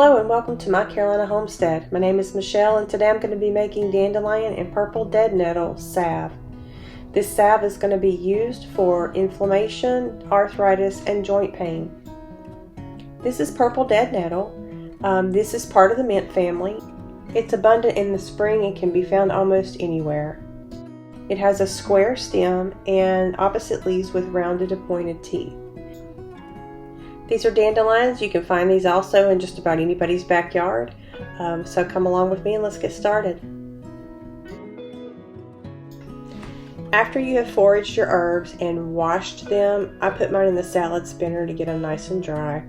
Hello and welcome to my Carolina homestead. My name is Michelle and today I'm going to be making dandelion and purple dead nettle salve. This salve is going to be used for inflammation, arthritis, and joint pain. This is purple dead nettle. This is part of the mint family. It's abundant in the spring and can be found almost anywhere. It has a square stem and opposite leaves with rounded and pointed teeth. These are dandelions. You can find these also in just about anybody's backyard. So come along with me and let's get started. After you have foraged your herbs and washed them, I put mine in the salad spinner to get them nice and dry.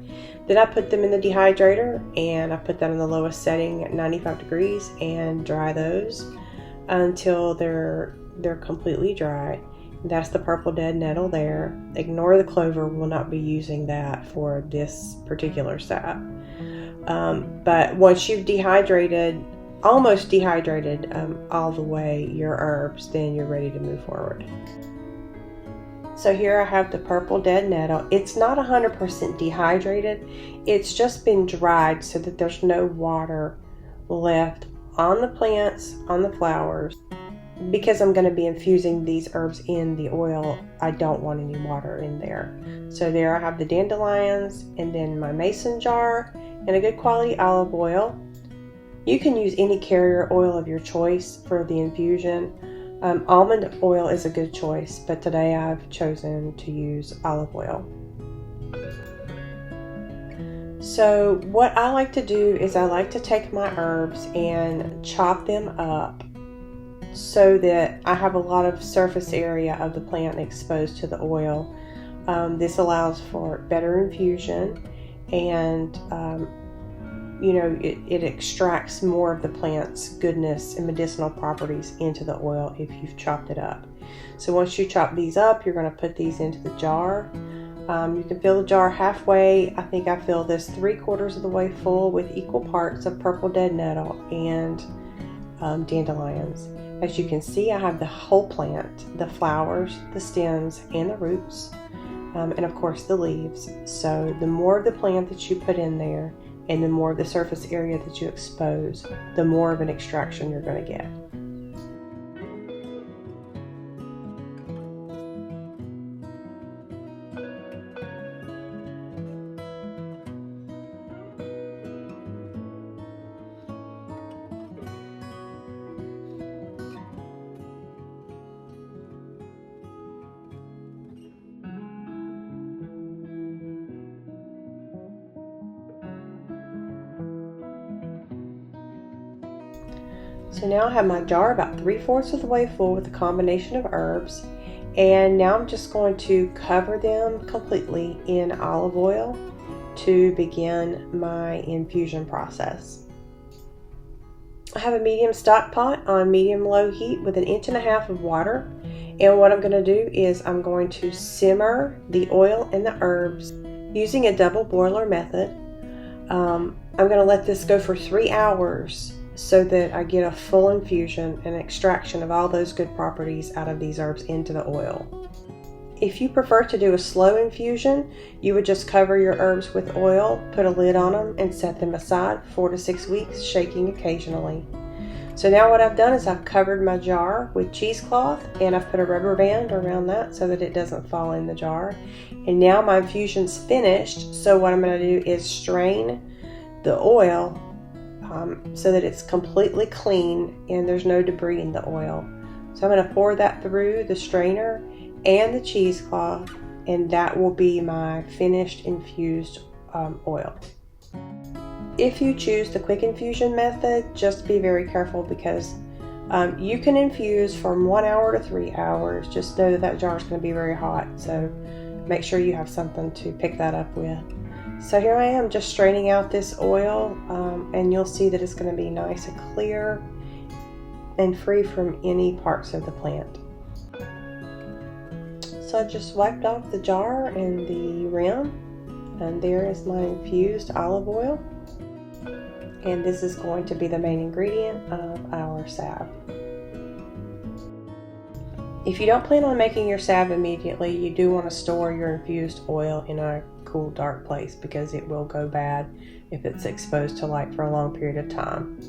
Then I put them in the dehydrator and I put that on the lowest setting at 95 degrees and dry those until they're completely dry. That's the purple dead nettle there. Ignore the clover, we'll not be using that for this particular salve. But once you've almost dehydrated all the way your herbs, then you're ready to move forward. So here I have the purple dead nettle. It's not 100% dehydrated. It's just been dried so that there's no water left on the plants, on the flowers. Because I'm going to be infusing these herbs in the oil, I don't want any water in there. So there I have the dandelions and then my mason jar and a good quality olive oil. You can use any carrier oil of your choice for the infusion. Almond oil is a good choice, but today I've chosen to use olive oil. So what I like to do is I like to take my herbs and chop them up so that I have a lot of surface area of the plant exposed to the oil. This allows for better infusion and it extracts more of the plant's goodness and medicinal properties into the oil if you've chopped it up. So once you chop these up, you're going to put these into the jar. You can fill the jar halfway. I think I fill this 3/4 of the way full with equal parts of purple dead nettle and dandelions. As you can see, I have the whole plant, the flowers, the stems, and the roots, and of course the leaves. So the more of the plant that you put in there and the more of the surface area that you expose, the more of an extraction you're going to get. So now I have my jar about 3/4 of the way full with a combination of herbs, and now I'm just going to cover them completely in olive oil to begin my infusion process. I have a medium stock pot on medium-low heat with 1.5 inches of water, and what I'm going to do is I'm going to simmer the oil and the herbs using a double boiler method. I'm going to let this go for 3 hours so that I get a full infusion and extraction of all those good properties out of these herbs into the oil. If you prefer to do a slow infusion, you would just cover your herbs with oil, put a lid on them, and set them aside 4 to 6 weeks, shaking occasionally. So now what I've done is I've covered my jar with cheesecloth and I've put a rubber band around that so that it doesn't fall in the jar. And now my infusion's finished, so what I'm going to do is strain the oil so that it's completely clean and there's no debris in the oil. So I'm going to pour that through the strainer and the cheesecloth, and that will be my finished infused oil. If you choose the quick infusion method, just be very careful because you can infuse from 1 hour to 3 hours. Just know that jar is going to be very hot, so make sure you have something to pick that up with. So here I am just straining out this oil, and you'll see that it's going to be nice and clear and free from any parts of the plant. So I just wiped off the jar and the rim, and there is my infused olive oil. And this is going to be the main ingredient of our salve. If you don't plan on making your salve immediately, you do want to store your infused oil in a cool, dark place, because it will go bad if it's exposed to light for a long period of time.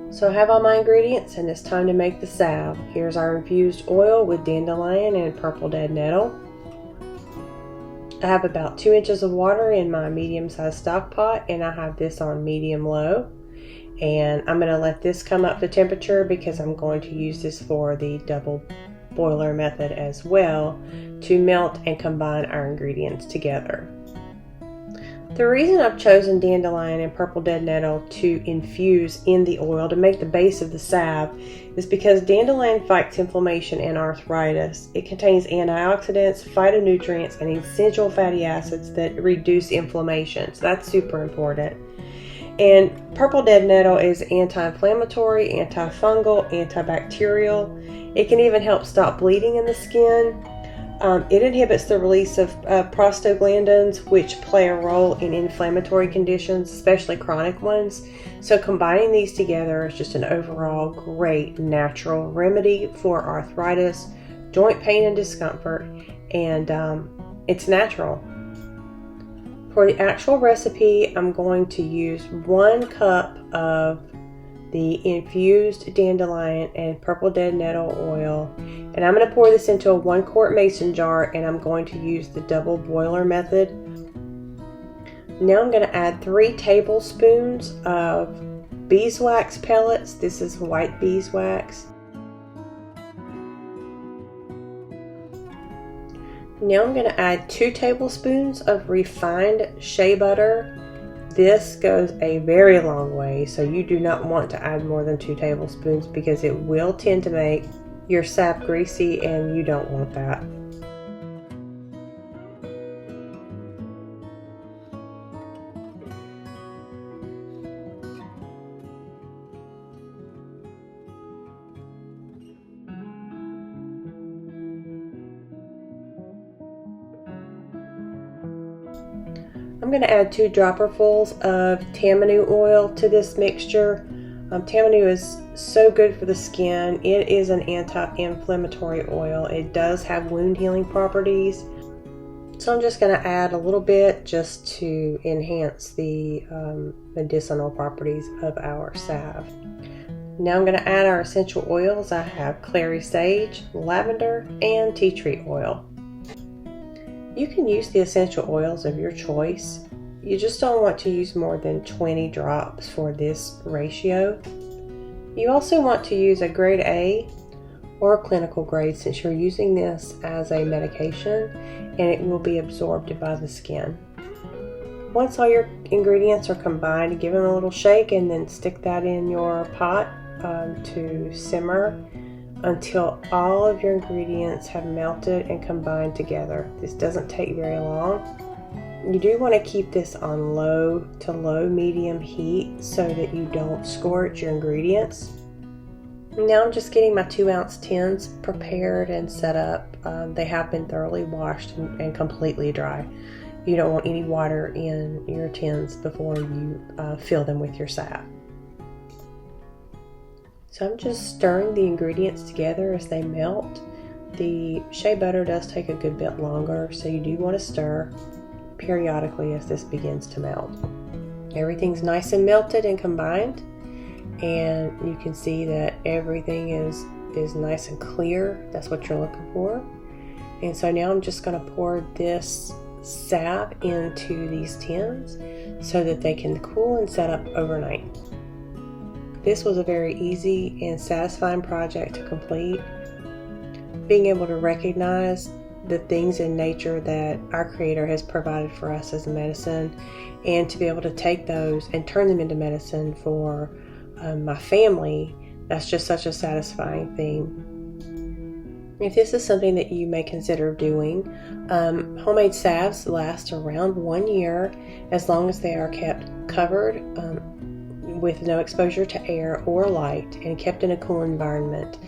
So I have all my ingredients, and it's time to make the salve. Here's our infused oil with dandelion and purple dead nettle. I have about 2 inches of water in my medium-sized stock pot, and I have this on medium-low. And I'm going to let this come up to temperature because I'm going to use this for the double boiler method as well, to melt and combine our ingredients together. The reason I've chosen dandelion and purple dead nettle to infuse in the oil to make the base of the salve is because dandelion fights inflammation and arthritis. It contains antioxidants, phytonutrients, and essential fatty acids that reduce inflammation. So that's super important. And purple dead nettle is anti-inflammatory, antifungal, antibacterial. It can even help stop bleeding in the skin. It inhibits the release of prostaglandins, which play a role in inflammatory conditions, especially chronic ones. So combining these together is just an overall great natural remedy for arthritis, joint pain and discomfort, and it's natural. For the actual recipe, I'm going to use 1 cup of the infused dandelion and purple dead nettle oil, and I'm going to pour this into a 1-quart mason jar, and I'm going to use the double boiler method. Now I'm going to add 3 tablespoons of beeswax pellets. This is white beeswax. Now I'm going to add 2 tablespoons of refined shea butter. This goes a very long way, so you do not want to add more than 2 tablespoons because it will tend to make your salve greasy, and you don't want that. I'm going to add 2 dropperfuls of tamanu oil to this mixture. Tamanu is so good for the skin. It is an anti-inflammatory oil. It does have wound healing properties. So I'm just going to add a little bit just to enhance the medicinal properties of our salve. Now I'm going to add our essential oils. I have clary sage, lavender, and tea tree oil. You can use the essential oils of your choice. You just don't want to use more than 20 drops for this ratio. You also want to use a grade A or a clinical grade, since you're using this as a medication and it will be absorbed by the skin. Once all your ingredients are combined, give them a little shake and then stick that in your pot to simmer until all of your ingredients have melted and combined together. This doesn't take very long. You do want to keep this on low to low medium heat so that you don't scorch your ingredients. Now I'm just getting my 2-ounce tins prepared and set up. They have been thoroughly washed and completely dry. You don't want any water in your tins before you fill them with your salve. So I'm just stirring the ingredients together as they melt. The shea butter does take a good bit longer, so you do want to stir periodically as this begins to melt. Everything's nice and melted and combined, and you can see that everything is nice and clear. That's what you're looking for. And so now I'm just going to pour this salve into these tins so that they can cool and set up overnight. This was a very easy and satisfying project to complete. Being able to recognize the things in nature that our Creator has provided for us as a medicine, and to be able to take those and turn them into medicine for my family, that's just such a satisfying thing. If this is something that you may consider doing, homemade salves last around 1 year as long as they are kept covered with no exposure to air or light and kept in a cool environment.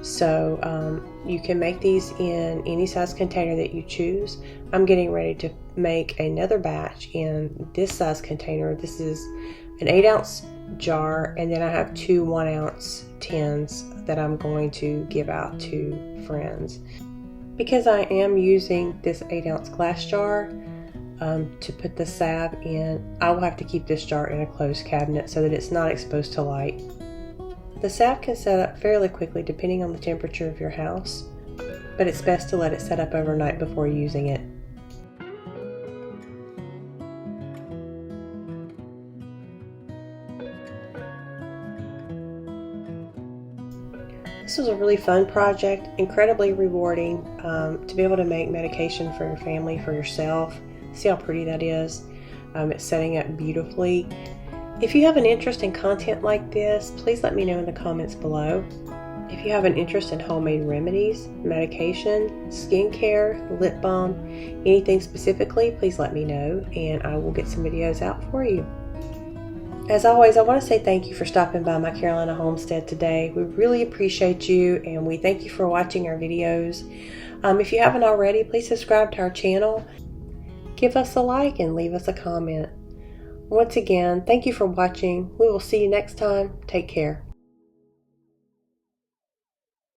So you can make these in any size container that you choose. I'm getting ready to make another batch in this size container. This is an 8-ounce jar, and then I have 2 1-ounce tins that I'm going to give out to friends. Because I am using this 8-ounce glass jar to put the salve in, I will have to keep this jar in a closed cabinet so that it's not exposed to light. The salve can set up fairly quickly depending on the temperature of your house, but it's best to let it set up overnight before using it. This was a really fun project, incredibly rewarding to be able to make medication for your family, for yourself. See how pretty that is? It's setting up beautifully. If you have an interest in content like this, please let me know in the comments below. If you have an interest in homemade remedies, medication, skincare, lip balm, anything specifically, please let me know and I will get some videos out for you. As always, I want to say thank you for stopping by my Carolina homestead today. We really appreciate you and we thank you for watching our videos. If you haven't already, please subscribe to our channel, give us a like, and leave us a comment. Once again, thank you for watching. We will see you next time. Take care.